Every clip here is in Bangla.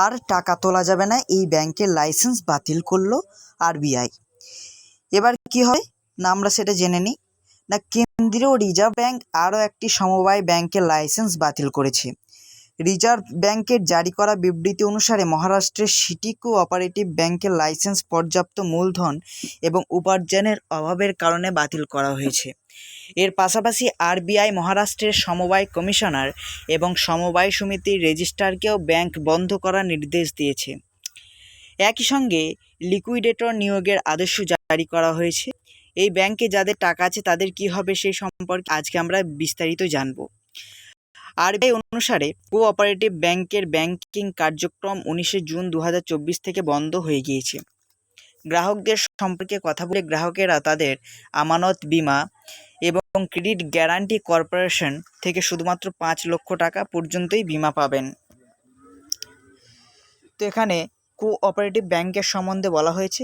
আর টাকা তোলা যাবে না, এই ব্যাংকের লাইসেন্স বাতিল করলো আরবিআই। এবার কি হয় না আমরা সেটা জেনে নিই। না, কেন্দ্রীয় রিজার্ভ ব্যাংক আরও একটি সমবায় ব্যাংকের লাইসেন্স বাতিল করেছে। রিজার্ভ ব্যাংকের জারি করা বিবৃতি অনুসারে মহারাষ্ট্রের সিটি কোঅপারেটিভ ব্যাংকের লাইসেন্স পর্যাপ্ত মূলধন এবং উপার্জনের অভাবের কারণে বাতিল করা হয়েছে। এর পাশাপাশি আরবিআই মহারাষ্ট্রের সমবায় কমিশনার এবং সমবায় সমিতির রেজিস্ট্রারকেও ব্যাংক বন্ধ করার নির্দেশ দিয়েছে। একই সঙ্গে লিকুইডেটর নিয়োগের আদেশও জারি করা হয়েছে। এই ব্যাংকে যাদের টাকা আছে তাদের কি হবে সেই সম্পর্কে আজকে আমরা বিস্তারিত জানব। আরবিআই অনুসারে কোঅপারেটিভ ব্যাংকের ব্যাংকিং কার্যক্রম 19 জুন 2024 থেকে বন্ধ হয়ে গিয়েছে। গ্রাহকদের সম্পর্কে কথা বলে গ্রাহকেরা তাদের আমানত বীমা এবং ক্রেডিট গ্যারান্টি কর্পোরেশন থেকে শুধুমাত্র 5 লক্ষ টাকা পর্যন্তই বীমা পাবেন। তো এখানে কোঅপারেটিভ ব্যাংকের সম্বন্ধে বলা হয়েছে।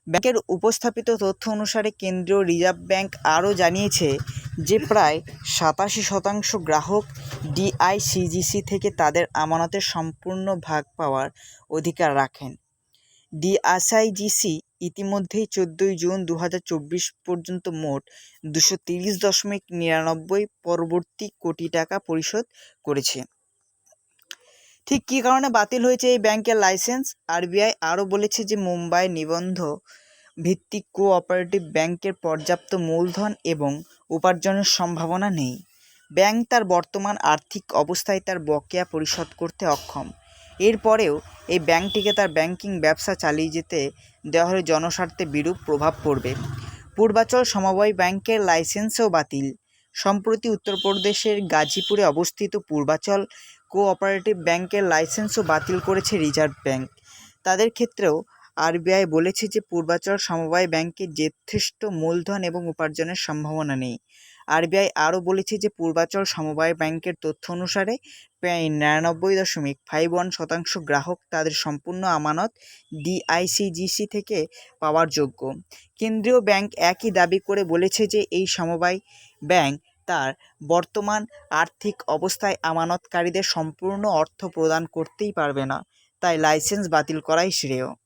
ব্যাংকের উপস্থাপিত তথ্য অনুসারে কেন্দ্রীয় রিজার্ভ ব্যাংক আরও জানিয়েছে যে প্রায় 87% গ্রাহক ডিআইসিজিসি থেকে তাদের আমানতের সম্পূর্ণ ভাগ পাওয়ার অধিকার রাখেন। ডিআইসিজিসি ইতিমধ্যেই 14 জুন 2024 পর্যন্ত মোট 230.99 পরবর্তী কোটি টাকা পরিশোধ করেছে। ঠিক কী কারণে বাতিল হয়েছে এই ব্যাংকের লাইসেন্স? আরবিআই আরও বলেছে যে মুম্বাই নিবন্ধ ভিত্তিক কোঅপারেটিভ ব্যাংকের পর্যাপ্ত মূলধন এবং উপার্জনের সম্ভাবনা নেই। ব্যাংক তার বর্তমান আর্থিক অবস্থায় তার বকেয়া পরিশোধ করতে অক্ষম। এরপরেও এই ব্যাংকটিকে তার ব্যাংকিং ব্যবসা চালিয়ে যেতে দেওয়া হলে জনস্বার্থে বিরূপ প্রভাব পড়বে। পূর্বাচল সমবায় ব্যাংকের লাইসেন্সও বাতিল। সম্প্রতি উত্তরপ্রদেশের গাজীপুরে অবস্থিত পূর্বাচল কোঅপারেটিভ ব্যাংকের লাইসেন্সও বাতিল করেছে রিজার্ভ ব্যাংক। তাদের ক্ষেত্রেও আরবিআই বলেছে যে পূর্বাচল সমবায় ব্যাংকের যথেষ্ট মূলধন এবং উপার্জনের সম্ভাবনা নেই। আরবিআই আরও বলেছে যে পূর্বাচল সমবায় ব্যাংকের তথ্য অনুসারে প্রায় 99.51% গ্রাহক তাদের সম্পূর্ণ আমানত ডিআইসিজিসি থেকে পাওয়ার যোগ্য। কেন্দ্রীয় ব্যাংক একই দাবি করে বলেছে যে এই সমবায় ব্যাংক তার বর্তমান আর্থিক অবস্থায় আমানতকারীদের সম্পূর্ণ অর্থ প্রদান করতেই পারবে না, তাই লাইসেন্স বাতিল করাই শ্রেয়।